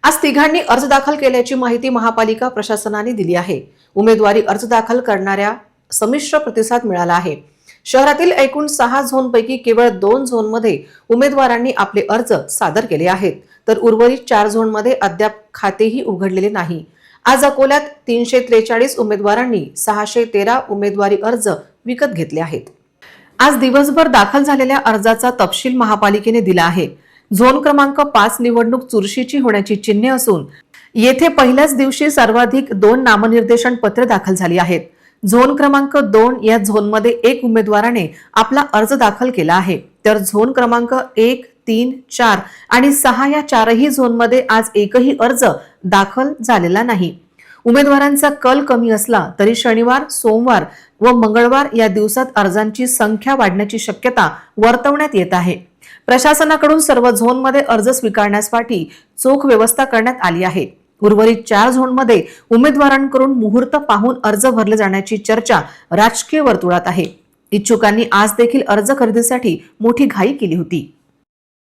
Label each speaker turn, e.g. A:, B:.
A: आज तिघांनी अर्ज दाखल केल्याची माहिती महापालिका प्रशासनाने दिली आहे। उमेदवारी अर्ज दाखल करणाऱ्या संमिश्र प्रतिसाद मिळाला आहे। शहरातील एकूण 6 झोनपैकी केवळ 2 झोनमध्ये उमेदवारांनी आपले अर्ज सादर केले आहेत, तर उर्वरित 4 झोनमध्ये अद्याप खातेही उघडलेले नाही। आज अकोल्यात 343 उमेदवारांनी 613 उमेदवारी अर्ज विकत घेतले आहेत। आज दिवसभर दाखल झालेल्या अर्जाचा तपशील महापालिकेने दिला आहे। झोन क्रमांक 5 निवडणूक चुरशीची होण्याची चिन्हे असून येथे पहिल्याच दिवशी सर्वाधिक 2 नामनिर्देशन पत्र दाखल झाली आहेत। झोन क्रमांक 2 या झोनमध्ये 1 उमेदवाराने आपला अर्ज दाखल केला आहे, तर झोन क्रमांक 1, 3, 4 आणि 6 या 4ही झोनमध्ये आज एकही अर्ज दाखल झालेला नाही। उमेदवारांचा कल कमी असला तरी शनिवार, सोमवार व मंगळवार या दिवसात अर्जांची संख्या वाढण्याची शक्यता वर्तवण्यात येत आहे। प्रशासनाकडून सर्व झोनमध्ये अर्ज स्वीकारण्यासाठी चोख व्यवस्था करण्यात आली आहे। उर्वरित 4 झोनमध्ये उमेदवारांकडून मुहूर्त पाहून अर्ज भरले जाण्याची चर्चा राजकीय वर्तुळात आहे। इच्छुकांनी आज देखील अर्ज खरेदीसाठी मोठी घाई केली होती।